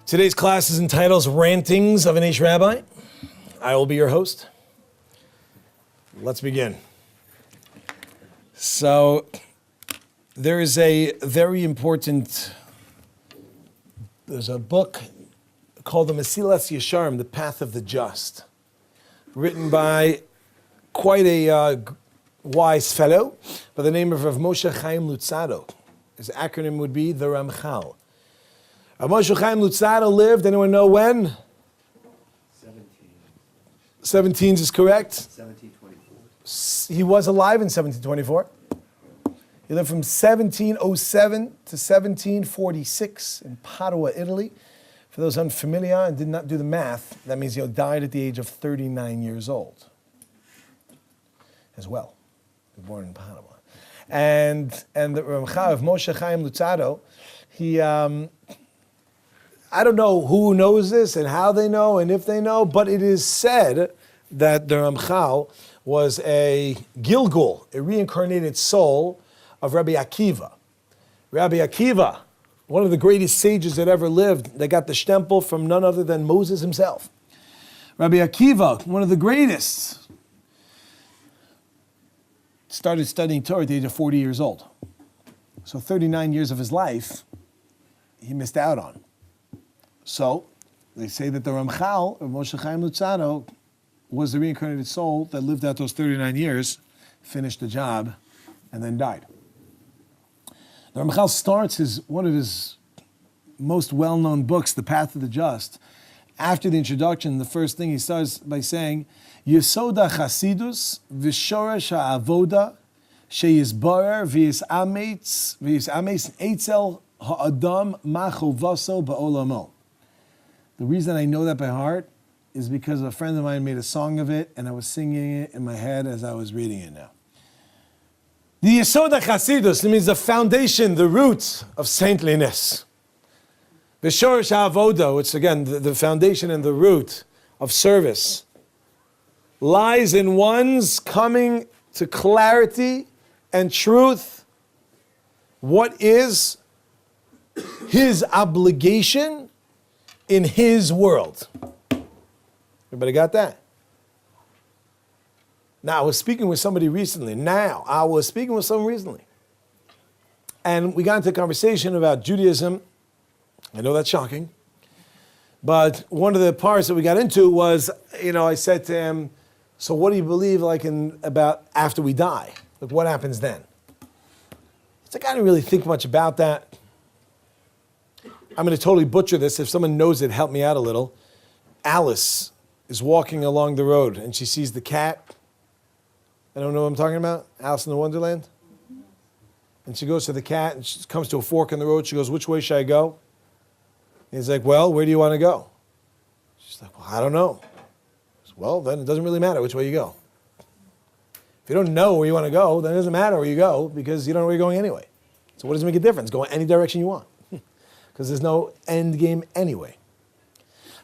Today's class is entitled Rantings of an Rabbi. I will be your host. Let's begin. So, there is a very important, there's a book called the Mesilas Yesharim, The Path of the Just, written by quite a wise fellow by the name of Rav Moshe Chaim Luzzatto. His acronym would be the RAMHAL. Rav Moshe Chaim Luzzatto lived, anyone know when? 17 is correct. 1724. He was alive in 1724. He lived from 1707 to 1746 in Padua, Italy. For those unfamiliar and did not do the math, that means he died at the age of 39 years old as well. He was born in Padua. And the Ramchal of Moshe Chaim Luzzatto, he, I don't know who knows this and how they know and if they know, but it is said that the Ramchal was a Gilgul, a reincarnated soul of Rabbi Akiva. Rabbi Akiva, one of the greatest sages that ever lived, they got the stempel from none other than Moses himself. Rabbi Akiva, one of the greatest, started studying Torah at the age of 40 years old. So 39 years of his life, he missed out on. So, they say that the Ramchal, or Moshe Chaim Luzzatto, was the reincarnated soul that lived out those 39 years, finished the job, and then died. The Ramchal starts one of his most well-known books, The Path of the Just. After the introduction, the first thing he starts by saying, Yesoda Chasidus v'shoresh ha'avoda sheyizbarer v'yisametz eitzel ha'adam machovaso ba'olamo. The reason I know that by heart is because a friend of mine made a song of it, and I was singing it in my head as I was reading it now. The Yesoda Chasidus, it means the foundation, the root of saintliness. The Shoresh HaAvoda, which again, the foundation and the root of service, lies in one's coming to clarity and truth. What is his obligation in his world? Everybody got that? Now, I was speaking with somebody recently. And we got into a conversation about Judaism. I know that's shocking. But one of the parts that we got into was, I said to him, so what do you believe about after we die? Like, what happens then? It's like, I didn't really think much about that. I'm going to totally butcher this. If someone knows it, help me out a little. Alice is walking along the road and she sees the cat. I don't know what I'm talking about. Alice in the Wonderland. And she goes to the cat and she comes to a fork in the road. She goes, which way should I go? And he's like, well, where do you want to go? She's like, well, I don't know. He says, well, then it doesn't really matter which way you go. If you don't know where you want to go, then it doesn't matter where you go because you don't know where you're going anyway. So what does it make a difference? Go in any direction you want. Because there's no end game anyway.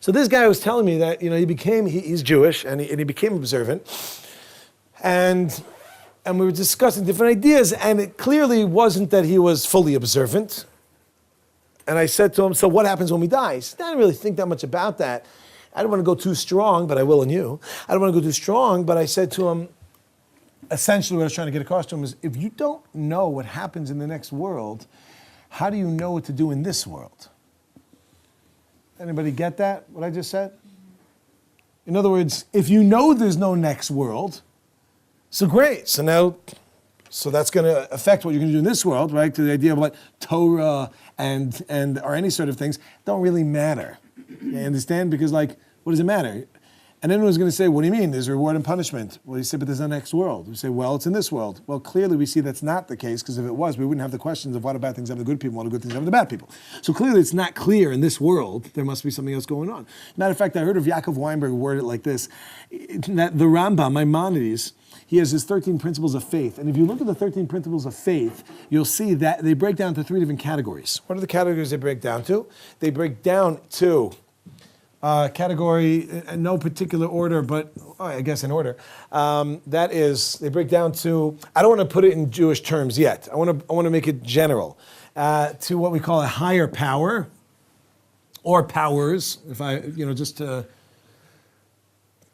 So this guy was telling me that, he's Jewish and he became observant. And we were discussing different ideas, and it clearly wasn't that he was fully observant. And I said to him, so what happens when we die? He said, I didn't really think that much about that. I don't want to go too strong, but I will in you. I don't want to go too strong, but I said to him, essentially what I was trying to get across to him is, if you don't know what happens in the next world, how do you know what to do in this world? Anybody get that, what I just said? In other words, if you know there's no next world, so great. So that's going to affect what you're going to do in this world, right? To the idea of like Torah and or any sort of things don't really matter. You understand? Because what does it matter? And then was going to say, what do you mean? There's reward and punishment. Well, you say, but there's no next world. We say, well, it's in this world. Well, clearly we see that's not the case, because if it was, we wouldn't have the questions of what bad things happen to the good people, what do good things happen to the bad people. So clearly it's not clear in this world. There must be something else going on. Matter of fact, I heard of Yaakov Weinberg word it like this, that the Rambam, Maimonides, he has his 13 principles of faith. And if you look at the 13 principles of faith, you'll see that they break down to 3 different categories. What are the categories they break down to? They break down to category, in no particular order, but I guess in order. That is, they break down to, I don't want to put it in Jewish terms yet. I want to make it general. To what we call a higher power, or powers, if I, just to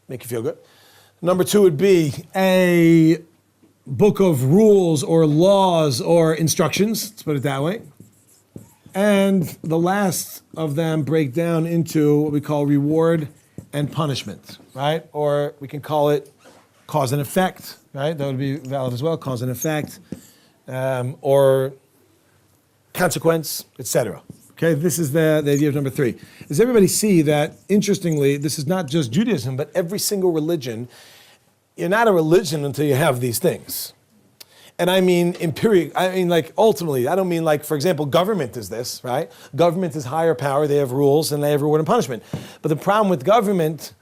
make you feel good. Number 2 would be a book of rules or laws or instructions, let's put it that way. And the last of them break down into what we call reward and punishment, right? Or we can call it cause and effect, right? That would be valid as well, cause and effect, or consequence, etc. Okay, this is the idea of number 3. Does everybody see that, interestingly, this is not just Judaism, but every single religion, you're not a religion until you have these things. And I mean ultimately, I don't mean like, for example, government is this, right? Government is higher power, they have rules, and they have reward and punishment. But the problem with government,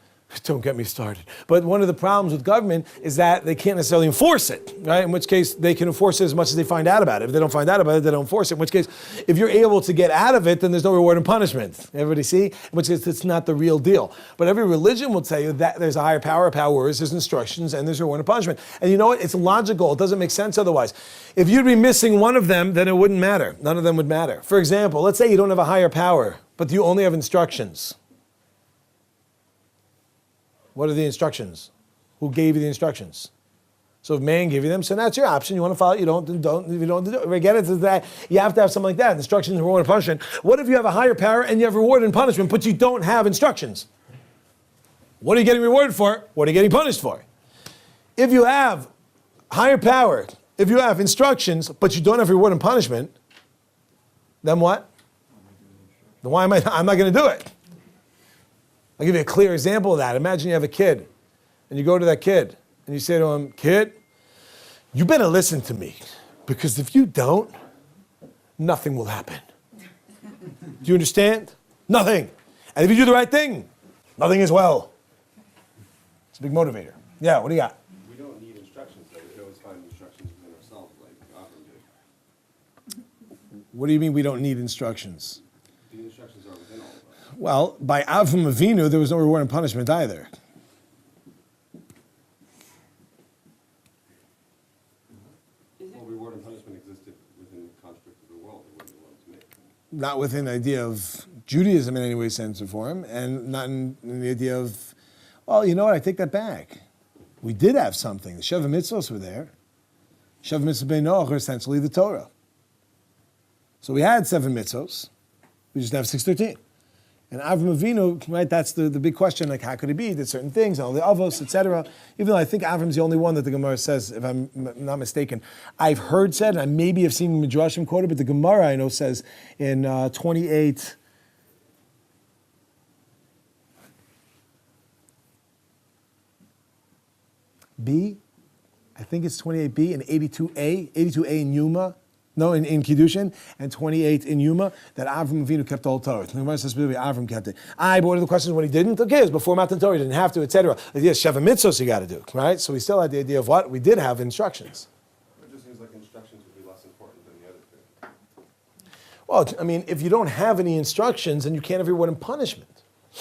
don't get me started, but one of the problems with government is that they can't necessarily enforce it, right? In which case, they can enforce it as much as they find out about it. If they don't find out about it, they don't enforce it. In which case, if you're able to get out of it, then there's no reward and punishment. Everybody see? In which case, it's not the real deal. But every religion will tell you that there's a higher power, powers, there's instructions, and there's reward and punishment. And you know what? It's logical. It doesn't make sense otherwise. If you'd be missing one of them, then it wouldn't matter. None of them would matter. For example, let's say you don't have a higher power, but you only have instructions. What are the instructions? Who gave you the instructions? So if man gave you them, so that's your option. You want to follow it, you don't, if you don't do it. Again, it's that you have to have something like that. Instructions, reward, and punishment. What if you have a higher power and you have reward and punishment, but you don't have instructions? What are you getting rewarded for? What are you getting punished for? If you have higher power, if you have instructions, but you don't have reward and punishment, then what? Then why am I'm not going to do it. I'll give you a clear example of that. Imagine you have a kid, and you go to that kid, and you say to him, kid, you better listen to me, because if you don't, nothing will happen. Do you understand? Nothing. And if you do the right thing, nothing as well. It's a big motivator. Yeah, what do you got? We don't need instructions, though. We can always find instructions within ourselves, like Gavriel did. What do you mean we don't need instructions? The instructions are within all of us. Well, by Avram Avinu, there was no reward and punishment either. Well, reward and punishment existed within the construct of the world. It wouldn't be one to make. Not within the idea of Judaism in any way, sense, or form, and not in the idea of, well, you know what, I take that back. We did have something. The Sheva Mitzvos were there. Sheva Mitzvot Bnei Noach are essentially the Torah. So we had 7 mitzvos. We just have 613. And Avram Avinu, right, that's the big question, like how could he be? He did certain things, all the avos, etc. Even though I think Avram's the only one that the Gemara says, if I'm not mistaken. I've heard said, and I maybe have seen Midrashim quoted, but the Gemara I know says in 28, B, I think it's 28b and 82a in Yuma. No, in Kiddushin, and 28 in Yuma, that Avram Avinu kept the whole Torah. The Gemara says specifically Avram kept it. But what are the questions when he didn't? Okay, it was before Matan Torah, he didn't have to, etc. Yes, Sheva Mitzvos you got to do, right? So we still had the idea of what? We did have instructions. It just seems like instructions would be less important than the other two. Well, I mean, if you don't have any instructions, then you can't have reward and punishment. We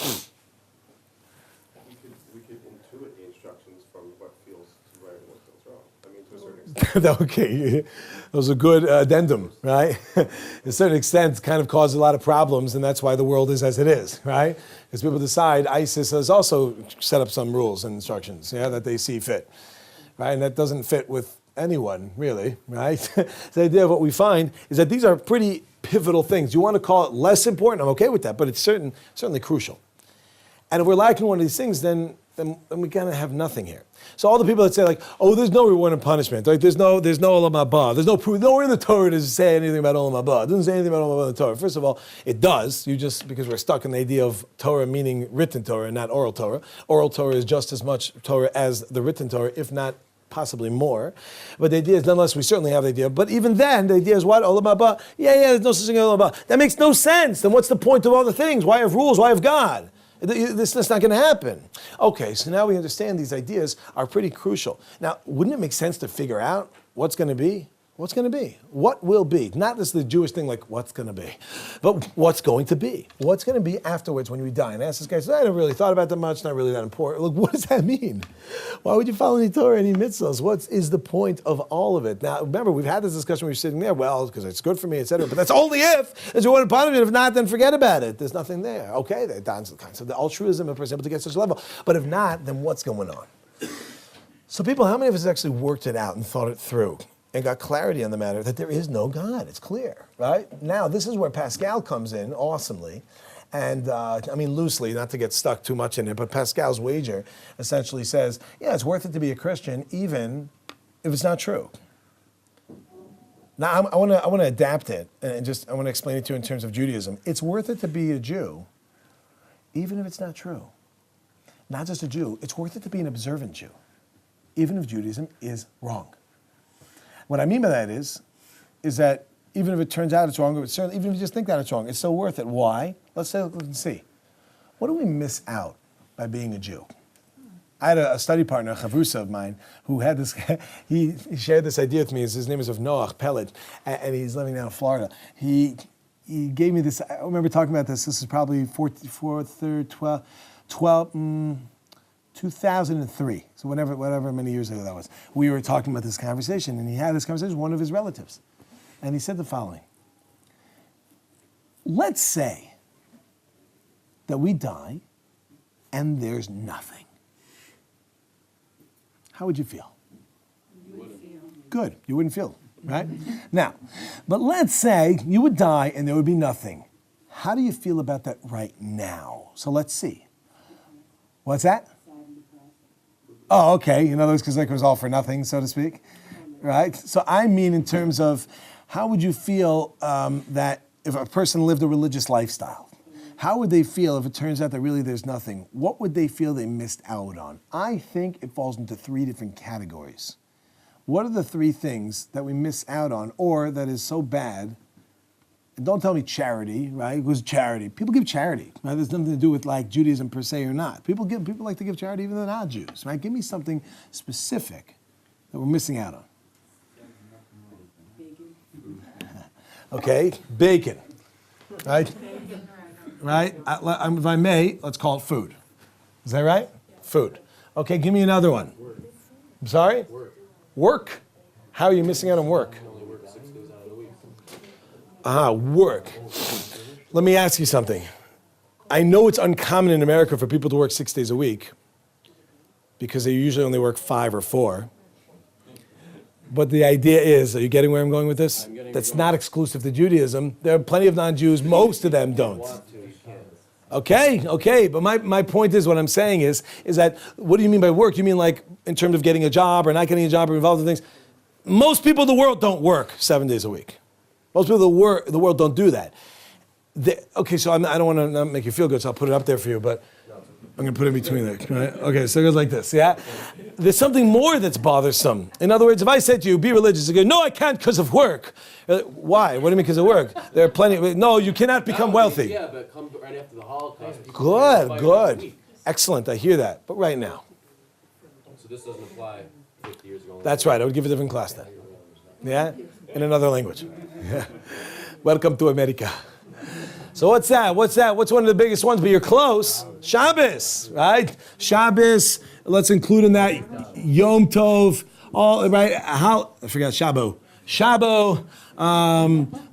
could intuit the instructions from what feels right and what feels wrong. I mean, to a certain extent. Okay, that was a good addendum, right? To a certain extent, kind of caused a lot of problems, and that's why the world is as it is, right? Because people decide ISIS has also set up some rules and instructions, yeah, that they see fit, right? And that doesn't fit with anyone, really, right? The idea of what we find is that these are pretty pivotal things. You want to call it less important, I'm okay with that, but it's certainly crucial. And if we're lacking one of these things, then we kind of have nothing here. So all the people that say like, oh, there's no reward and punishment, right? There's no olam haba. There's no proof. Nowhere in the Torah does it say anything about olam haba. It doesn't say anything about olam haba in the Torah. First of all, it does. Because we're stuck in the idea of Torah meaning written Torah and not oral Torah. Oral Torah is just as much Torah as the written Torah, if not possibly more. But the idea is, nonetheless, we certainly have the idea. But even then, the idea is what? Olam haba. Yeah, there's no such thing as olam haba. That makes no sense. Then what's the point of all the things? Why have rules? Why have God? This is not going to happen. Okay, so now we understand these ideas are pretty crucial. Now, wouldn't it make sense to figure out what's going to be? What's going to be? What will be? Not this the Jewish thing like what's going to be, but what's going to be? What's going to be afterwards when we die? And I asked this guy, I never really thought about that much, not really that important. Look, what does that mean? Why would you follow any Torah, any mitzvahs? What is the point of all of it? Now, remember, we've had this discussion when we were sitting there, well, because it's good for me, etc. But that's only if there's one part of it. If not, then forget about it. There's nothing there. Okay, that's the concept, the altruism, if we're able to get to such a level. But if not, then what's going on? So people, how many of us actually worked it out and thought it through? And got clarity on the matter that there is no God. It's clear, right? Now, this is where Pascal comes in awesomely. And loosely, not to get stuck too much in it, but Pascal's wager essentially says, yeah, it's worth it to be a Christian even if it's not true. Now, I want to adapt it and I want to explain it to you in terms of Judaism. It's worth it to be a Jew even if it's not true. Not just a Jew, it's worth it to be an observant Jew, even if Judaism is wrong. What I mean by that is that even if it turns out it's wrong, or certainly even if you just think that it's wrong, it's still worth it. Why? Let's see. What do we miss out by being a Jew? I had a study partner, a chavrusa of mine, who had this, he shared this idea with me. His name is of Noach Pellet, and he's living now in Florida. He gave me this, I remember talking about this is probably 2003, so whatever many years ago that was. We were talking about this conversation, and he had this conversation with one of his relatives. And he said the following: let's say that we die and there's nothing. How would you feel? You would feel. Good, you wouldn't feel, right? Now, but let's say you would die and there would be nothing. How do you feel about that right now? So let's see. What's that? Oh, okay. In other words, because like it was all for nothing, so to speak, right? So I mean in terms of how would you feel that if a person lived a religious lifestyle? How would they feel if it turns out that really there's nothing? What would they feel they missed out on? I think it falls into 3 different categories. What are the 3 things that we miss out on or that is so bad? And don't tell me charity, right? It was charity. People give charity, right? There's nothing to do with like Judaism per se or not. People like to give charity even though they're not Jews, right? Give me something specific that we're missing out on. Bacon. Okay, bacon, right? Right? If I may, let's call it food. Is that right? Food. Okay, give me another one. I'm sorry? Work. How are you missing out on work? Work. Let me ask you something. I know it's uncommon in America for people to work 6 days a week because they usually only work 5 or 4. But the idea is, are you getting where I'm going with this? That's not exclusive to Judaism. There are plenty of non-Jews. Most of them don't. Okay, but my point is, what I'm saying is that, what do you mean by work? You mean like in terms of getting a job or not getting a job or involved in things? Most people in the world don't work 7 days a week. Most people in the world don't do that. Okay, so I don't want to not make you feel good, so I'll put it up there for you, but I'm going to put it in between there. Right? Okay, so it goes like this, yeah? There's something more that's bothersome. In other words, if I said to you, be religious, you go, no, I can't because of work. Why? What do you mean because of work? There are plenty, no, you cannot become wealthy. Yeah, but come right after the Holocaust. Good. Excellent, I hear that. But right now. So this doesn't apply 50 years ago. That's right, I would give a different class then. Yeah? In another language. Yeah. Welcome to America. So what's that? What's one of the biggest ones? But you're close. Shabbos, right? Shabbos, let's include in that Yom Tov, all, right? I forgot Shabo.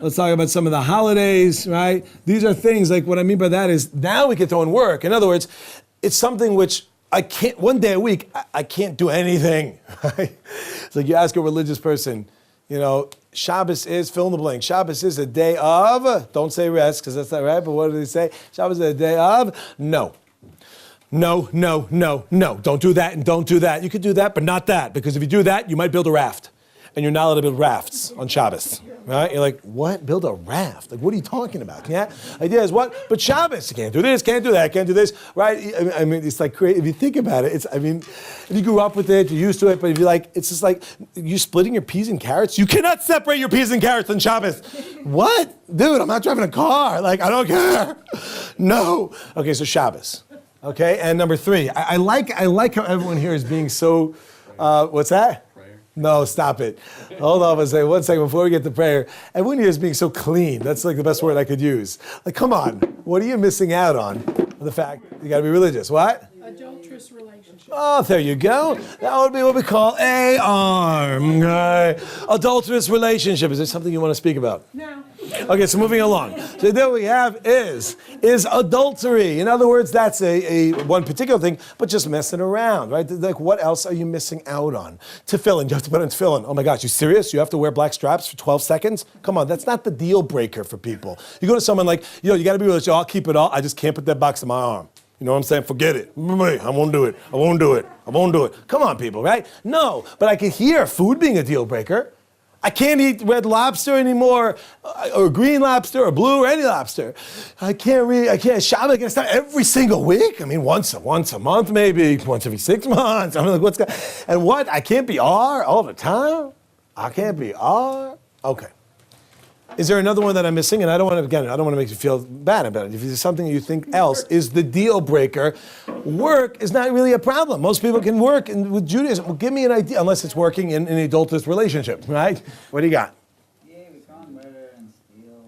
Let's talk about some of the holidays, right? These are things, like what I mean by that is now we can throw in work. In other words, it's something which I can't, one day a week, I can't do anything. Right? It's like you ask a religious person, you know, Shabbos is, fill in the blank. Shabbos is a day of, don't say rest, because that's not right, but what do they say? Shabbos is a day of, no. No. Don't do that and don't do that. You could do that, but not that, because if you do that, you might build a raft. And you're not allowed to build rafts on Shabbos, right? You're like, what? Build a raft? Like, what are you talking about? Yeah? Idea is what? But Shabbos, you can't do this, can't do that, can't do this, right? I mean, it's like crazy. If you think about it, if you grew up with it, you're used to it, but if you like, it's just like, you splitting your peas and carrots? You cannot separate your peas and carrots on Shabbos. What? Dude, I'm not driving a car. Like, I don't care. No. Okay, so Shabbos. Okay, and number 3, I like how everyone here is being so, what's that? No, stop it. Hold on a second. One second before we get to prayer. Everyone here is being so clean. That's like the best word I could use. Like, come on. What are you missing out on? The fact you got to be religious. What? Adulterous relationship. Oh, there you go. That would be what we call AR. Okay. Adulterous relationship. Is there something you want to speak about? No. Okay, so moving along. So there we have is adultery. In other words, that's a one particular thing, but just messing around, right? Like, what else are you missing out on? Tefillin, you have to put on tefillin. Oh my gosh, you serious? You have to wear black straps for 12 seconds? Come on, that's not the deal breaker for people. You go to someone like, you got to be religious. I'll keep it all. I just can't put that box in my arm. You know what I'm saying? Forget it. I won't do it. I won't do it. I won't do it. Come on, people, right? No, but I can hear food being a deal breaker. I can't eat red lobster anymore, or green lobster, or blue, or any lobster. I can't shop. I can stop every single week. I mean, once a month, maybe once every 6 months. I'm like, and what? I can't be R all the time. I can't be R. Okay. Is there another one that I'm missing? And I don't want to make you feel bad about it. If there's something you think else is the deal breaker, work is not really a problem. Most people can work with Judaism. Well, give me an idea, unless it's working in an adulterous relationship, right? What do you got? Yeah, we can't murder and steal.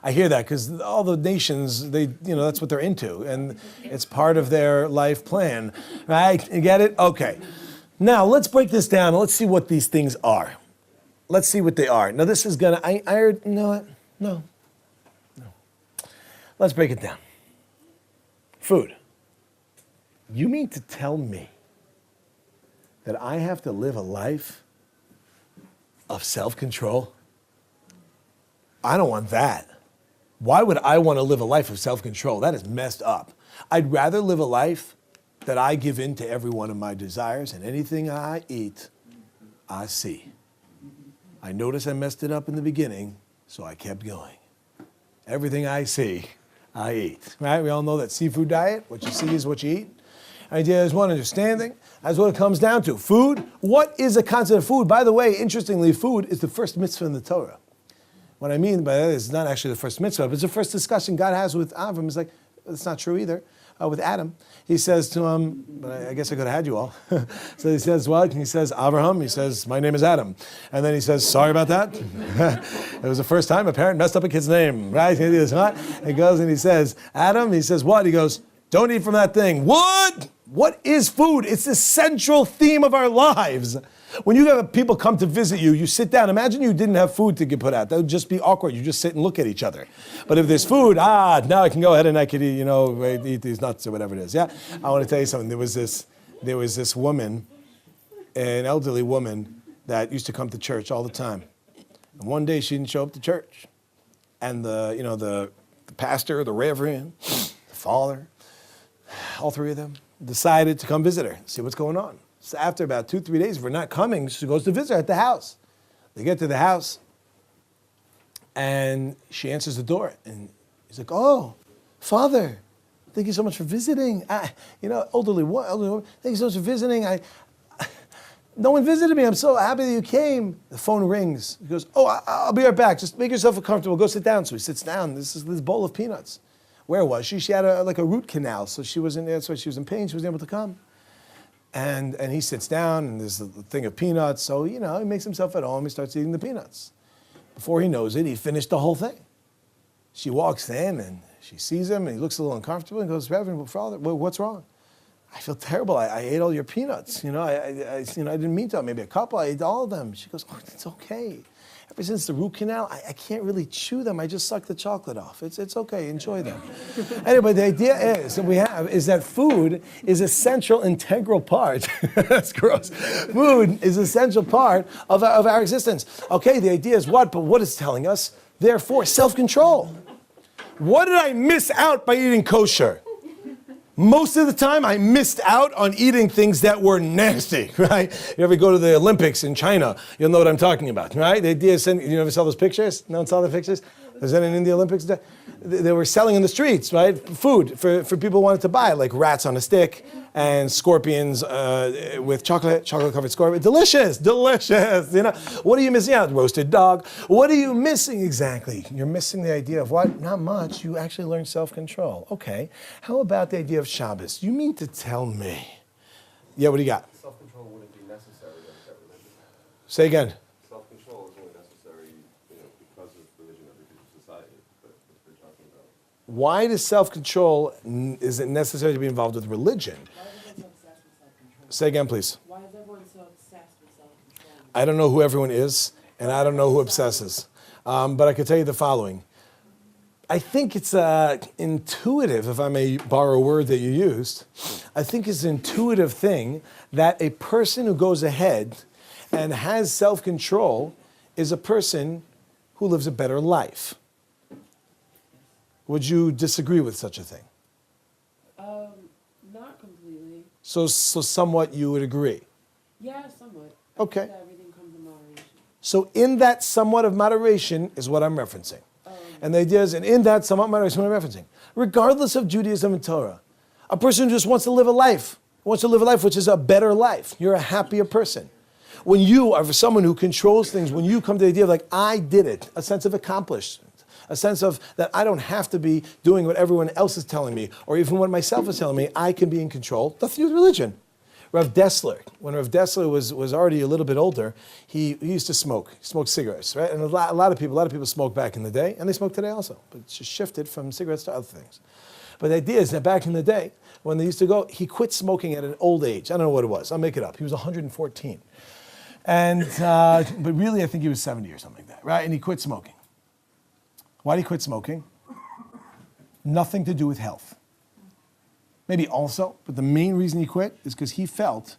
I hear that because all the nations, that's what they're into, and it's part of their life plan, right? You get it? Okay. Now let's break this down and let's see what these things are. Let's see what they are. Now this is gonna, I heard, no. Let's break it down. Food. You mean to tell me that I have to live a life of self-control? I don't want that. Why would I want to live a life of self-control? That is messed up. I'd rather live a life that I give in to every one of my desires, and anything I eat, I see. I noticed I messed it up in the beginning, so I kept going. Everything I see, I eat. Right? We all know that seafood diet, what you see is what you eat. Idea is one understanding. That's what it comes down to. Food, what is a concept of food? By the way, interestingly, food is the first mitzvah in the Torah. What I mean by that is not actually the first mitzvah, but it's the first discussion God has with Avram. It's like, that's not true either. With Adam, he says to him, but I guess I could have had you all. So he says, what? He says, Avraham. He says, my name is Adam. And then he says, sorry about that. It was the first time a parent messed up a kid's name, right? He goes and he says, Adam. He says, what? He goes, don't eat from that thing. What? What is food? It's the central theme of our lives. When you have people come to visit you, you sit down. Imagine you didn't have food to get put out. That would just be awkward. You just sit and look at each other. But if there's food, now I can go ahead and I could eat these nuts or whatever it is. Yeah, I want to tell you something. There was this woman, an elderly woman that used to come to church all the time. And one day she didn't show up to church, and the pastor, the reverend, the father, all three of them decided to come visit her, see what's going on. So after about 2-3 days, if we're not coming, she goes to visit her at the house. They get to the house, and she answers the door, and he's like, "Oh, Father, thank you so much for visiting. Elderly woman, thank you so much for visiting. No one visited me. I'm so happy that you came." The phone rings. He goes, "Oh, I'll be right back. Just make yourself comfortable. Go sit down." So he sits down. This is this bowl of peanuts. Where was she? She had a root canal, so she wasn't. That's why she was in pain. She wasn't able to come. And he sits down, and there's a thing of peanuts. So, he makes himself at home. He starts eating the peanuts. Before he knows it, he finished the whole thing. She walks in, and she sees him, and he looks a little uncomfortable, and goes, "Reverend, Father, what's wrong?" "I feel terrible. I ate all your peanuts. I didn't mean to. Maybe a couple. I ate all of them." She goes, "Oh, it's okay. Ever since the root canal, I can't really chew them. I just suck the chocolate off. It's okay. Enjoy them." Anyway, the idea is that food is a central, integral part. That's gross. Food is a central part of our existence. Okay, the idea is what? But what it's telling us? Therefore, self-control. What did I miss out by eating kosher? Most of the time, I missed out on eating things that were nasty, right? You ever go to the Olympics in China, you'll know what I'm talking about, right? The idea is, you ever saw those pictures? No one saw the pictures? Was that in the Olympics? They were selling in the streets, right? Food for people who wanted to buy, like rats on a stick and scorpions with chocolate-covered scorpion. Delicious. What are you missing out? Roasted dog. What are you missing exactly? You're missing the idea of what? Not much. You actually learned self-control. Okay. How about the idea of Shabbos? You mean to tell me? Yeah, what do you got? Self-control wouldn't be necessary if that religion. Say again. Self-control is only necessary, because of religion of reduced society. But if we're talking about Why does self-control, is it necessary to be involved with religion? Why is everyone so obsessed with self-control? Say again, please. Why is everyone so obsessed with self-control? I don't know who everyone is, and I don't know who obsesses. But I can tell you the following. I think it's intuitive, if I may borrow a word that you used. I think it's an intuitive thing that a person who goes ahead and has self-control is a person who lives a better life. Would you disagree with such a thing? Not completely. So somewhat you would agree. Yeah, somewhat. Okay. I think that everything comes in moderation. So in that somewhat of moderation is what I'm referencing. And the idea is, and in that somewhat moderation is what I'm referencing. Regardless of Judaism and Torah, a person just wants to live a life, which is a better life. You're a happier person. When you are someone who controls things, when you come to the idea of like, I did it, a sense of accomplishment, a sense of that I don't have to be doing what everyone else is telling me, or even what myself is telling me, I can be in control. Nothing to do with religion. Rav Dessler, when Rav Dessler was already a little bit older, he used to smoke. He smoked cigarettes, right? And a lot of people smoked back in the day, and they smoke today also. But it's just shifted from cigarettes to other things. But the idea is that back in the day, when they used to go, he quit smoking at an old age. I don't know what it was. I'll make it up. He was 114. And, but really, I think he was 70 or something like that, right? And he quit smoking. Why did he quit smoking? Nothing to do with health. Maybe also, but the main reason he quit is because he felt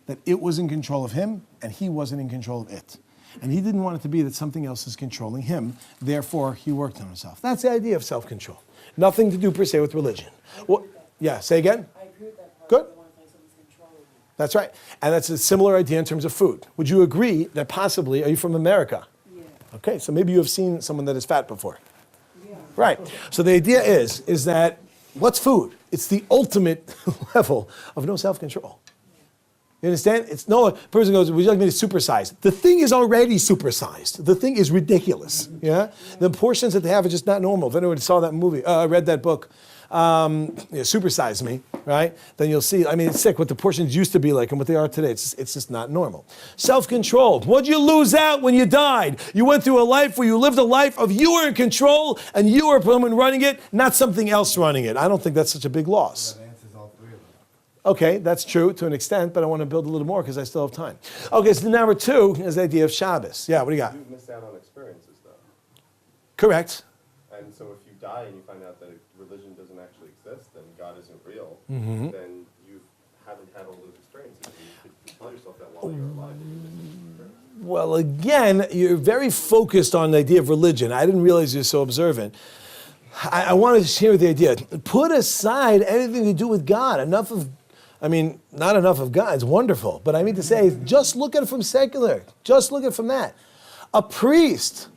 that it was in control of him and he wasn't in control of it. And he didn't want it to be that something else is controlling him. Therefore, he worked on himself. That's the idea of self-control. Nothing to do per se with religion. Well, yeah, say again? I agree with that part. Good. I want to find someone's controlling you. That's right. And that's a similar idea in terms of food. Would you agree that possibly, are you from America? Yeah. Okay, so maybe you have seen someone that is fat before. Yeah. Right. So the idea is that what's food? It's the ultimate level of no self-control. You understand? It's no person goes, would you like me to supersize? The thing is already supersized. The thing is ridiculous. Yeah? The portions that they have are just not normal. If anyone saw that movie, read that book, Supersize Me, right? Then you'll see, I mean, it's sick what the portions used to be like and what they are today. It's just not normal. Self-control. What'd you lose out when you died? You went through a life where you lived a life of you were in control and you were the one running it, not something else running it. I don't think that's such a big loss. that answers all three of them. Okay, that's true to an extent, but I want to build a little more because I still have time. Okay, so number two is the idea of Shabbos. Yeah, what do you got? You missed out on experiences, though. Correct. And so if you die and you find out that religion doesn't actually exist and God isn't real, Mm-hmm. then you haven't had all those experiences. You could tell yourself that while you're alive, that you missed those experiences. Well, again, you're very focused on the idea of religion. I didn't realize you're so observant. I wanted to share the idea. Put aside anything to do with God. Not enough of God. It's wonderful. But I mean to say, just look at it from secular. Just look at it from that. A priest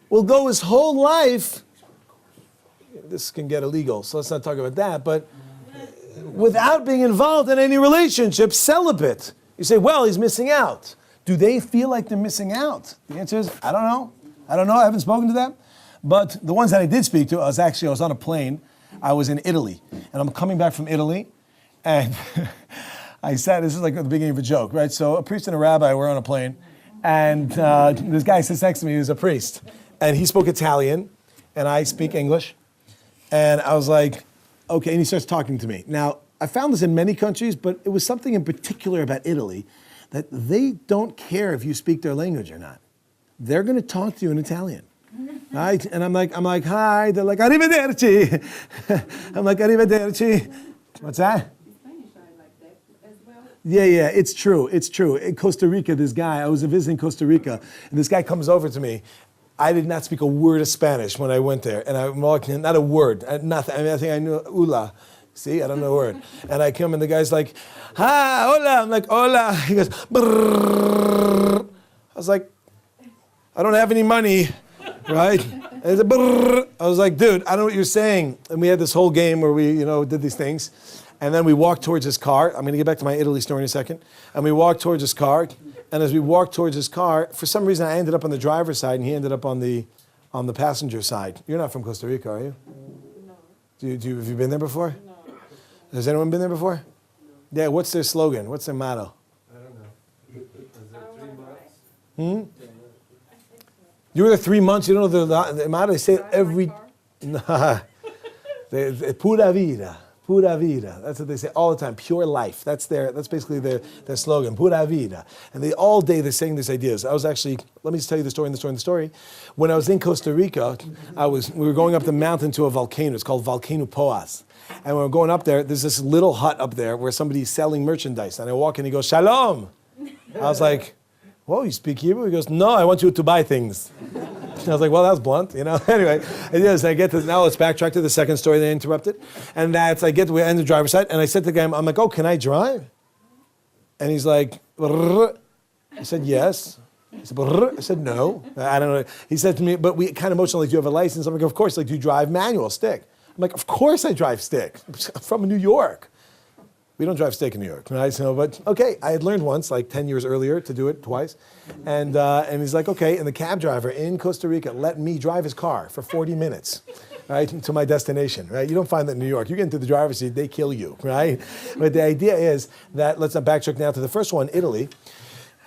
will go his whole life, this can get illegal, so let's not talk about that, but without being involved in any relationship, celibate. You say, well, he's missing out. Do they feel like they're missing out? The answer is, I don't know. I haven't spoken to them. But the ones that I did speak to, I was on a plane. I was in Italy. And I'm coming back from Italy. And I said, this is like the beginning of a joke, right? So a priest and a rabbi were on a plane. And this guy sits next to me, who's a priest. And he spoke Italian. And I speak English. And I was like, okay. And he starts talking to me. Now, I found this in many countries, but it was something in particular about Italy that they don't care if you speak their language or not. They're going to talk to you in Italian. Right? And I'm like, hi. They're like, arrivederci. I'm like, arrivederci. What's that? Spanish are like that as well. Yeah, it's true. In Costa Rica, this guy, I was visiting Costa Rica, and this guy comes over to me. I did not speak a word of Spanish when I went there. And I'm walking, not a word, nothing. I think I knew hola. See, I don't know a word. And I come and the guy's like, hi, hola. I'm like, hola. He goes, brrrr. I was like, I don't have any money, right? And he's like, brrrr. I was like, dude, I don't know what you're saying. And we had this whole game where we, did these things. And then we walked towards his car. I'm going to get back to my Italy story in a second. And we walked towards his car. And as we walked towards his car, for some reason I ended up on the driver's side and he ended up on the passenger side. You're not from Costa Rica, are you? No. Have you been there before? No. Has anyone been there before? No. Yeah, what's their slogan? What's their motto? I don't know. Is there 3 months? You were there 3 months. You don't know the amount they say every. Nah. Pura vida. Pura vida. That's what they say all the time. Pure life. That's basically their slogan. Pura vida. And all day they're saying these ideas. I was actually, let me just tell you the story. When I was in Costa Rica, we were going up the mountain to a volcano. It's called Volcano Poas. And when we were going up there, there's this little hut up there where somebody's selling merchandise. And I walk in, he goes, Shalom. I was like, whoa, you speak Hebrew? He goes, no, I want you to buy things. I was like, well, that was blunt, Anyway, it is. I get to, now let's backtrack to the second story they interrupted. And we end the driver's side, and I said to the guy, I'm like, oh, can I drive? And he's like, brrr. I said, yes. He said, brrr. I said, no. I don't know. He said to me, but we kind of emotional, like, do you have a license? I'm like, of course. Like, do you drive manual, stick? I'm like, of course I drive stick. I'm from New York. We don't drive stick in New York, right? So, but okay, I had learned once, like 10 years earlier, to do it twice. And he's like, okay, and the cab driver in Costa Rica let me drive his car for 40 minutes, right, to my destination, right? You don't find that in New York. You get into the driver's seat, they kill you, right? But the idea is that, let's not backtrack now to the first one, Italy,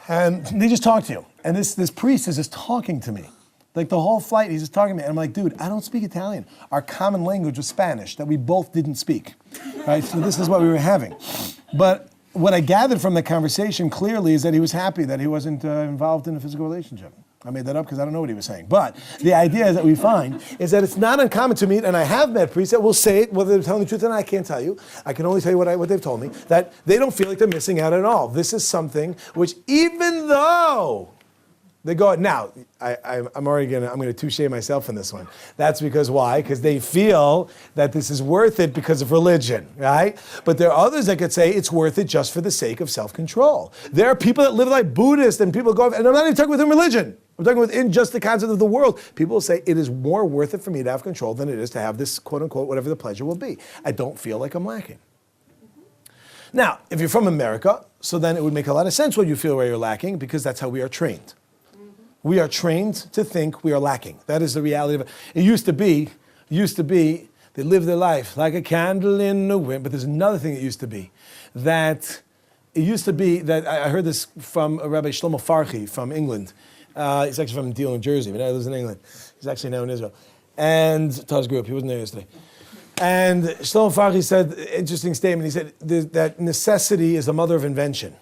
and they just talk to you. And this priest is just talking to me. Like the whole flight, he's just talking to me. And I'm like, dude, I don't speak Italian. Our common language was Spanish that we both didn't speak, right? So this is what we were having. But what I gathered from the conversation clearly is that he was happy that he wasn't involved in a physical relationship. I made that up because I don't know what he was saying. But the idea is that we find is that it's not uncommon to meet, and I have met priests that will say it, whether they're telling the truth or not, I can't tell you. I can only tell you what they've told me, that they don't feel like they're missing out at all. This is something which, even though they go, now, I'm going to touche myself in this one. That's because why? Because they feel that this is worth it because of religion, right? But there are others that could say it's worth it just for the sake of self-control. There are people that live like Buddhists and people go, and I'm not even talking within religion. I'm talking within just the concept of the world. People will say it is more worth it for me to have control than it is to have this, quote unquote, whatever the pleasure will be. I don't feel like I'm lacking. Now, if you're from America, so then it would make a lot of sense when you feel where you're lacking because that's how we are trained. We are trained to think we are lacking. That is the reality of it. It used to be, they live their life like a candle in the wind. But there's another thing it used to be. That I heard this from Rabbi Shlomo Farhi from England. He's actually from Deal, New Jersey, but now he lives in England. He's actually now in Israel. And Taz grew up, he wasn't there yesterday. And Shlomo Farhi said, interesting statement, he said that necessity is the mother of invention.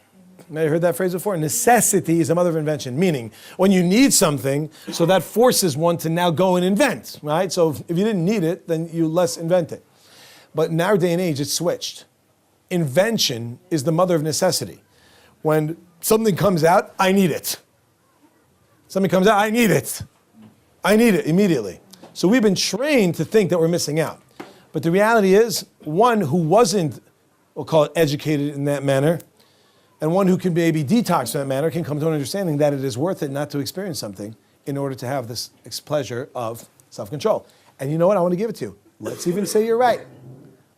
You may have heard that phrase before. Necessity is the mother of invention, meaning when you need something, so that forces one to now go and invent, right? So if you didn't need it, then you less invent it. But in our day and age, it's switched. Invention is the mother of necessity. When something comes out, I need it. Something comes out, I need it. I need it immediately. So we've been trained to think that we're missing out. But the reality is, one who wasn't, we'll call it educated in that manner, and one who can maybe detox in that manner can come to an understanding that it is worth it not to experience something in order to have this pleasure of self-control. And you know what? I want to give it to you. Let's even say you're right.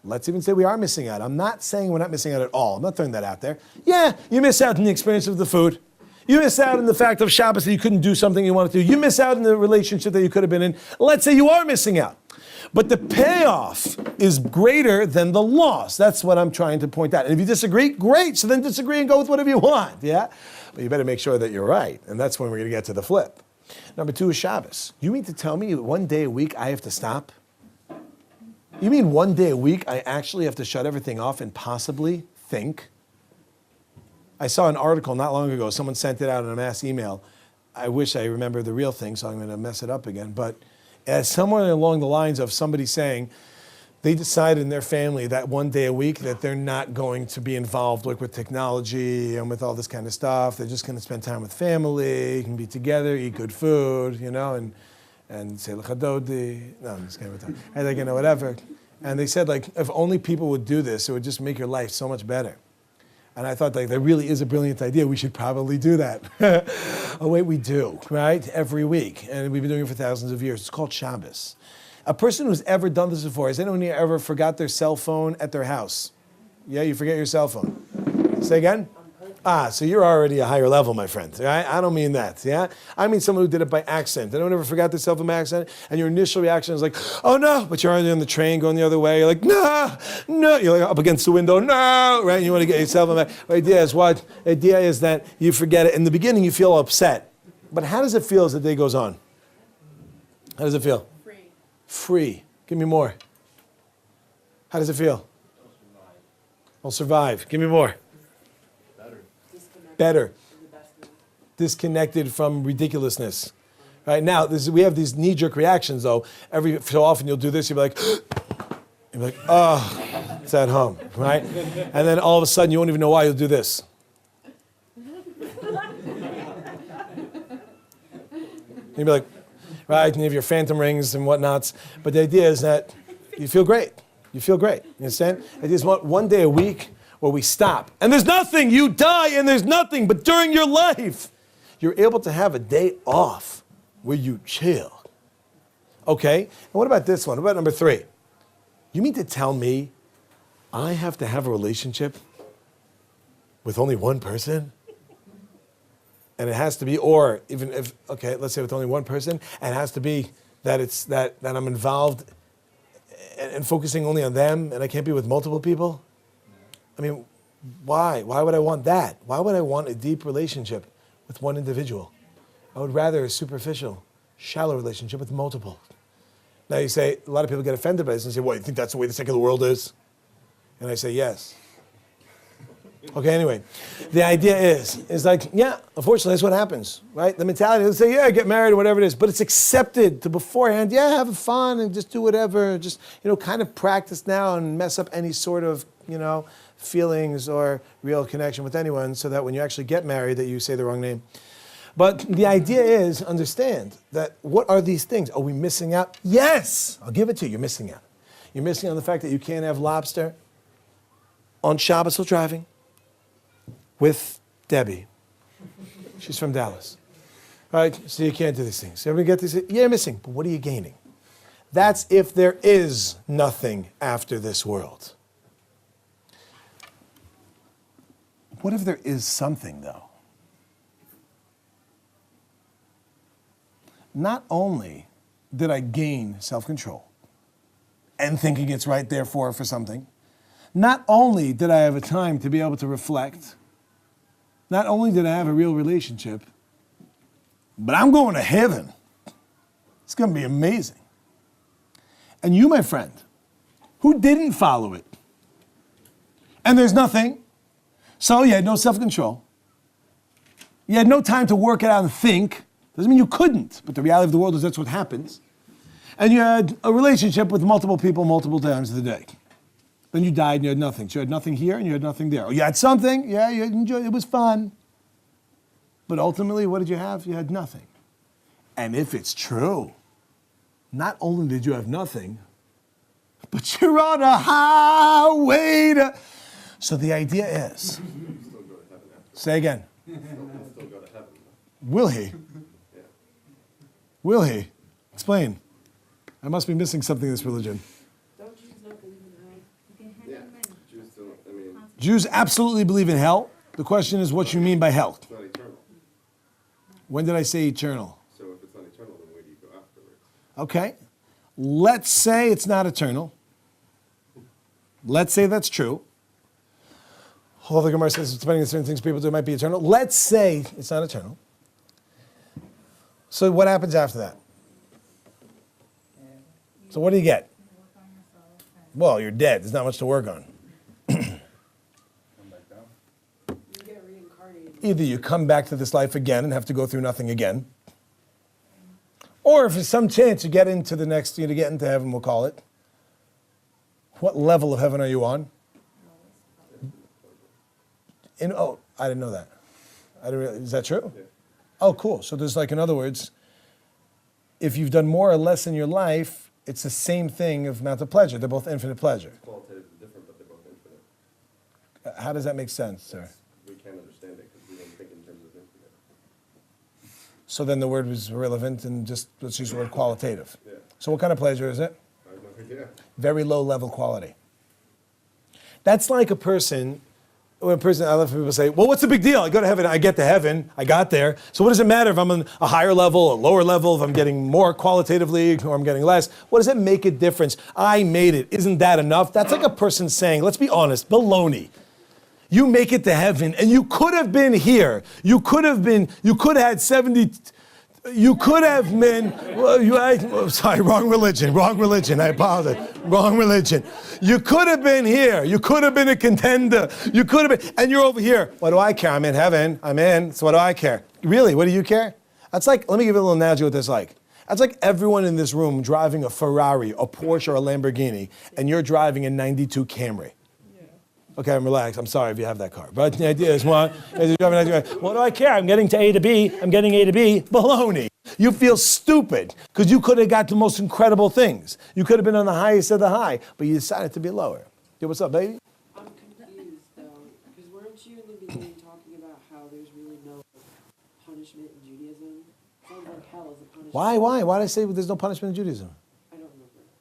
Let's even say we are missing out. I'm not saying we're not missing out at all. I'm not throwing that out there. Yeah, you miss out in the experience of the food. You miss out in the fact of Shabbos that you couldn't do something you wanted to do. You miss out in the relationship that you could have been in. Let's say you are missing out. But the payoff is greater than the loss. That's what I'm trying to point out. And if you disagree, great. So then disagree and go with whatever you want, yeah? But you better make sure that you're right. And that's when we're going to get to the flip. Number 2 is Shabbos. You mean to tell me one day a week I have to stop? You mean one day a week I actually have to shut everything off and possibly think? I saw an article not long ago. Someone sent it out in a mass email. I wish I remember the real thing, so I'm going to mess it up again. But somewhere along the lines of somebody saying they decided in their family that one day a week that they're not going to be involved with technology and with all this kind of stuff. They're just going to spend time with family, can be together, eat good food, and say l'chadodi. No, I'm just kidding. And whatever. And they said if only people would do this, it would just make your life so much better. And I thought that really is a brilliant idea. We should probably do that. Oh wait, we do, right? Every week. And we've been doing it for thousands of years. It's called Shabbos. A person who's ever done this before, has anyone here ever forgot their cell phone at their house? Yeah, you forget your cell phone. Say again? So you're already a higher level, my friend, right? I don't mean that, yeah? I mean someone who did it by accident. Anyone ever forgot their cell phone by accident? And your initial reaction is like, oh no, but you're already on the train going the other way. You're like, no. You're up against the window, no, right? And you want to get your cell phone back. The idea is what? The idea is that you forget it. In the beginning, you feel upset. But how does it feel as the day goes on? How does it feel? Free. Free. Give me more. How does it feel? I'll survive. Give me more. Disconnected. Better. Is the best way. Disconnected from ridiculousness. Right now, we have these knee-jerk reactions, though. Every so often you'll do this, you'll be like, oh, it's at home, right? And then all of a sudden you won't even know why you'll do this. You'll be like, right, and you have your phantom rings and whatnots. But the idea is that you feel great. You feel great. You understand? I just want one day a week where we stop. And there's nothing. You die and there's nothing. But during your life, you're able to have a day off where you chill. Okay? And what about this one? What about number 3? You mean to tell me I have to have a relationship with only one person? And it has to be, or even if, okay, let's say with only one person, and it has to be that it's that I'm involved and focusing only on them, and I can't be with multiple people? I mean, why? Why would I want that? Why would I want a deep relationship with one individual? I would rather a superficial, shallow relationship with multiple. Now you say, a lot of people get offended by this and say, what, you think that's the way the secular world is? And I say, yes. Okay, anyway, the idea is like, yeah, unfortunately, that's what happens, right? The mentality, let's say, yeah, get married or whatever it is, but it's accepted to beforehand, yeah, have fun and just do whatever, just, kind of practice now and mess up any sort of, feelings or real connection with anyone so that when you actually get married that you say the wrong name. But the idea is, understand that what are these things? Are we missing out? Yes, I'll give it to you, you're missing out. You're missing out on the fact that you can't have lobster on Shabbos while driving with Debbie. She's from Dallas. All right, so you can't do these things. Everybody get these? Yeah, you're missing, but what are you gaining? That's if there is nothing after this world. What if there is something, though? Not only did I gain self-control and thinking it's right, therefore, for something, not only did I have a time to be able to reflect, not only did I have a real relationship, but I'm going to heaven. It's going to be amazing. And you, my friend, who didn't follow it, and there's nothing, so you had no self-control, you had no time to work it out and think, doesn't mean you couldn't, but the reality of the world is that's what happens, and you had a relationship with multiple people multiple times of the day. Then you died and you had nothing. So you had nothing here and you had nothing there. Or you had something, yeah, you enjoyed it, it was fun. But ultimately, what did you have? You had nothing. And if it's true, not only did you have nothing, but you're on a highway to... So the idea is... Still go to heaven after. Say again. Still go to heaven. Will he? Yeah. Will he? Explain. I must be missing something in this religion. Don't Jews not believe in hell? Yeah. Jews don't, Jews absolutely believe in hell. The question is what you mean by hell. it's not eternal. When did I say eternal? So if it's not eternal, then where do you go afterwards? Okay. Let's say it's not eternal. Let's say that's true. Although the Gemara says, depending on certain things people do, it might be eternal. Let's say it's not eternal. So what happens after that? So what do you get? Well, you're dead. There's not much to work on. You get reincarnated. Either you come back to this life again and have to go through nothing again, or if there's some chance you get into the next, you get into heaven, we'll call it. What level of heaven are you on? I didn't know that. Is that true? Yeah. Oh, cool. So there's in other words, if you've done more or less in your life, it's the same thing of amount of pleasure. They're both infinite pleasure. Qualitatively different, but they're both infinite. How does that make sense, sir? We can't understand it because we don't think in terms of infinite. So then the word was irrelevant and just let's use the word qualitative. Yeah. So what kind of pleasure is it? I have no idea. Very low level quality. That's like a person, when I love people say, well, what's the big deal? I go to heaven, I get to heaven, I got there. So what does it matter if I'm on a higher level, a lower level, if I'm getting more qualitatively or I'm getting less? What does it make a difference? I made it. Isn't that enough? That's like a person saying, let's be honest, baloney. You make it to heaven and you could have been here. You could have had 70 You could have been, sorry, wrong religion, I apologize, wrong religion. You could have been here. You could have been a contender. You could have been, and you're over here. What do I care? I'm in heaven. I'm in, so what do I care? Really, what do you care? That's like, let me give you a little analogy what that's like. That's like everyone in this room driving a Ferrari, a Porsche, or a Lamborghini, and you're driving a 92 Camry. Okay, I'm relaxed. I'm sorry if you have that car. But the idea is, what do I care? I'm getting to A to B. I'm getting A to B. Baloney. You feel stupid because you could have got the most incredible things. You could have been on the highest of the high, but you decided to be lower. Hey, what's up, baby? I'm confused though, because weren't you in the beginning talking about how there's really no punishment in Judaism? Sounds like hell is a punishment. Why? Why did I say there's no punishment in Judaism? I don't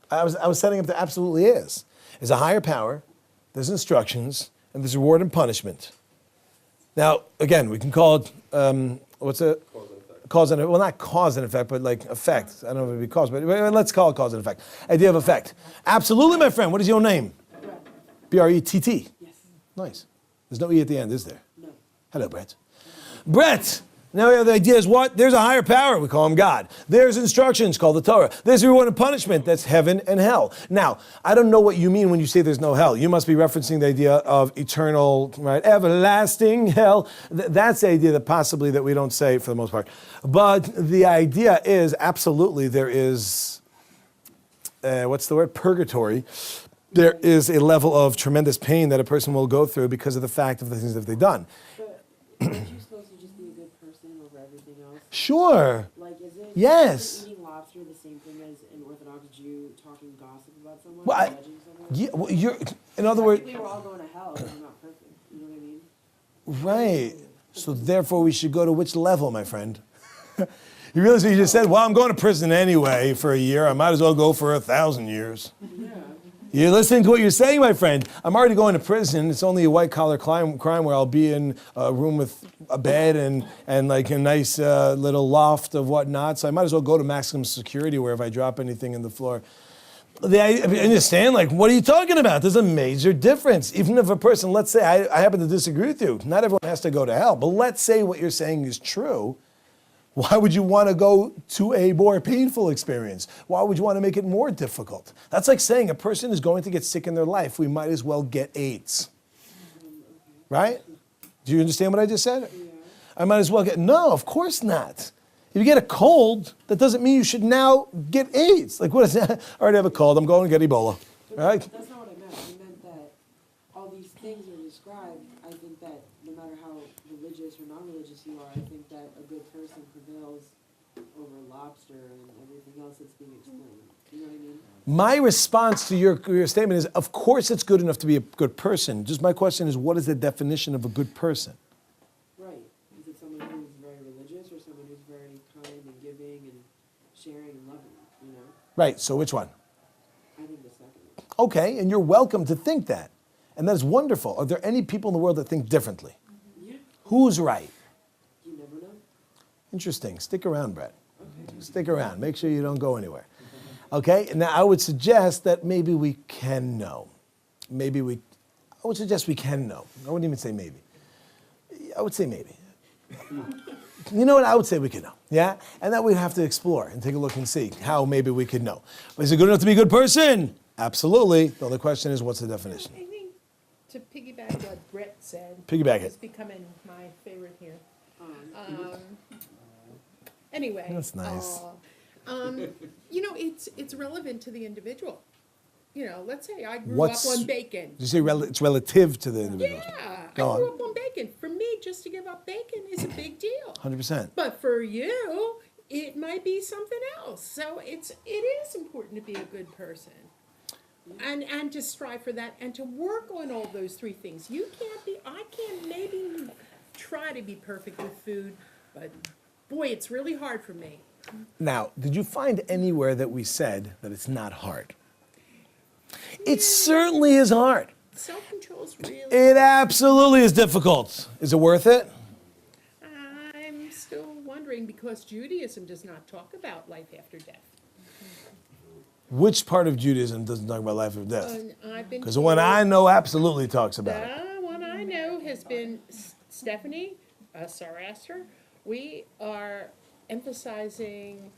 remember. I was setting up there absolutely is. There's a higher power, there's instructions, and there's reward and punishment. Now, again, we can call it, what's it? Cause and effect. Well, not cause and effect, but like effect. I don't know if it would be cause, but let's call it cause and effect. Idea of effect. Absolutely, my friend. What is your name? B-R-E-T-T. Yes. Nice. There's no E at the end, is there? No. Hello, Brett. Brett! Now we have the idea is what? There's a higher power, we call him God. There's instructions called the Torah. There's reward and punishment, that's heaven and hell. Now, I don't know what you mean when you say there's no hell. You must be referencing the idea of eternal, right, everlasting hell. That's the idea that possibly that we don't say for the most part. But the idea is absolutely there is, what's the word? Purgatory. There is a level of tremendous pain that a person will go through because of the fact of the things that they've done. But aren't you supposed to just be a good person over everything else? Sure. Like, isn't Yes. eating lobster the same thing as an Orthodox Jew talking gossip about someone, Well, judging someone? Yeah, well, you're, in other words, Technically, we're all going to hell if we're not perfect. You know what I mean? right. So therefore we should go to which level, my friend? You realize what you just said? Well, I'm going to prison anyway for a year. I might as well go for 1,000 years. Yeah. You're listening to what you're saying, my friend. I'm already going to prison. It's only a white-collar crime where I'll be in a room with a bed and like a nice little loft of whatnot. So I might as well go to maximum security where if I drop anything in the floor. I understand, like, what are you talking about? There's a major difference. Even if a person, let's say, I happen to disagree with you. Not everyone has to go to hell. But let's say what you're saying is true. Why would you want to go to a more painful experience? Why would you want to make it more difficult? That's like saying a person is going to get sick in their life. We might as well get AIDS. Right? Do you understand what I just said? Yeah. I might as well get, no, of course not. If you get a cold, that doesn't mean you should now get AIDS. Like, what is that? I already have a cold. I'm going to get Ebola. But Right? that's not what I meant. I meant that all these things are described. I think that no matter how religious or non-religious you are, I think that a good person prevails over lobster and everything else that's being explained. You know what I mean? My response to your statement is, of course it's good enough to be a good person. Just my question is, what is the definition of a good person? Right. Is it someone who's very religious or someone who's very kind and giving and sharing and loving, you know? Right, so which one? I think the second. Okay, and you're welcome to think that. And that is wonderful. Are there any people in the world that think differently? Yeah. Who's right? You never know. Interesting. Stick around, Brett. Okay. Stick around. Make sure you don't go anywhere. Okay? Now, I would suggest that maybe we can know. I would suggest we can know. I wouldn't even say maybe. I would say maybe. You know what? I would say we could know. Yeah? And that we'd have to explore and take a look and see how maybe we could know. But is it good enough to be a good person? Absolutely. The only question is, what's the definition? I think to piggyback what Brett said. Piggyback it. It's becoming my favorite here. Anyway. That's nice. You know, it's relevant to the individual. You know, let's say I grew What's- up on bacon. Did you say it's relative to the individual? Yeah, Go I grew on. up on bacon. For me, just to give up bacon is a big deal. 100%. But for you, it might be something else. So it is important to be a good person. And to strive for that and to work on all those three things. I can maybe try to be perfect with food, but boy, it's really hard for me. Now, did you find anywhere that we said that it's not hard? It certainly is hard. Self-control's really. It absolutely is difficult. Is it worth it? I'm still wondering because Judaism does not talk about life after death. Which part of Judaism doesn't talk about life or death? I've been Because the one I know absolutely talks about it. The one I know has been Stephanie Sarasser. We are emphasizing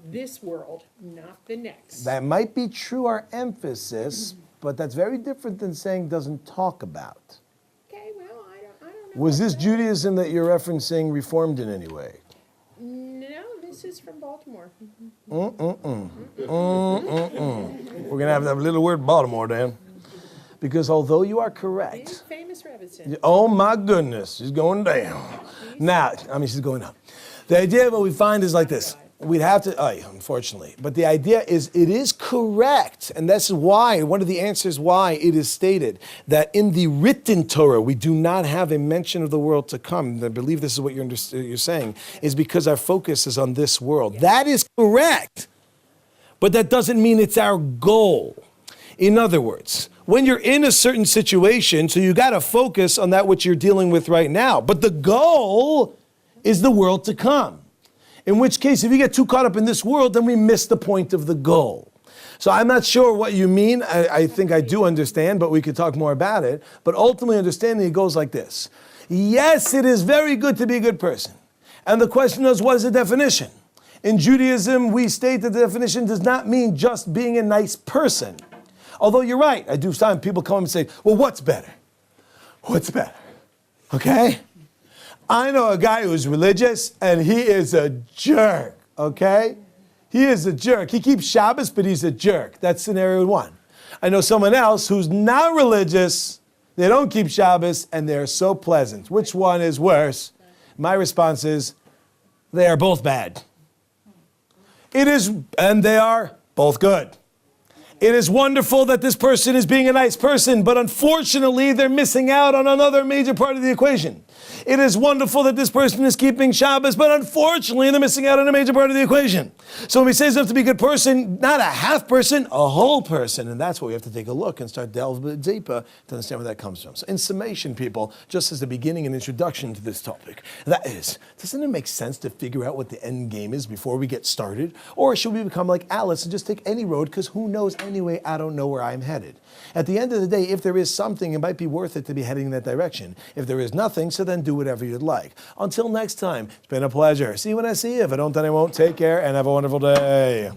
this world, not the next. That might be true, our emphasis, but that's very different than saying doesn't talk about. Okay, well, I don't know. Was this about that. Judaism that you're referencing reformed in any way? No, this is from Baltimore. We're going to have that little word Baltimore, Dan. Because although you are Big correct, famous Rebbitzin. oh my goodness, she's going down. Now, she's going up. The idea of what we find is like this. We'd have to, unfortunately. But the idea is it is correct. And that's why, one of the answers why it is stated that in the written Torah, we do not have a mention of the world to come. I believe this is what you're saying, is because our focus is on this world. Yeah. That is correct. But that doesn't mean it's our goal. In other words, when you're in a certain situation, so you got to focus on that which you're dealing with right now. But the goal is the world to come. In which case, if you get too caught up in this world, then we miss the point of the goal. So I'm not sure what you mean. I think I do understand, but we could talk more about it. But ultimately, understanding it goes like this. Yes, it is very good to be a good person. And the question is, what is the definition? In Judaism, we state that the definition does not mean just being a nice person. Although you're right, I do find people come and say, well, what's better? What's better? Okay? I know a guy who's religious, and he is a jerk, okay? He is a jerk. He keeps Shabbos, but he's a jerk. That's scenario one. I know someone else who's not religious, they don't keep Shabbos, and they're so pleasant. Which one is worse? My response is, they are both bad. It is, and they are both good. It is wonderful that this person is being a nice person, but unfortunately, they're missing out on another major part of the equation. It is wonderful that this person is keeping Shabbos, but unfortunately, they're missing out on a major part of the equation. So when we say something to be a good person, not a half person, a whole person. And that's where we have to take a look and start delving a bit deeper to understand where that comes from. So in summation, people, just as the beginning and introduction to this topic, that is, doesn't it make sense to figure out what the end game is before we get started? Or should we become like Alice and just take any road, because who knows anyway, I don't know where I'm headed. At the end of the day, if there is something, it might be worth it to be heading in that direction. If there is nothing, so then do whatever you'd like. Until next time, it's been a pleasure. See you when I see you. If I don't, then I won't. Take care and have a wonderful day.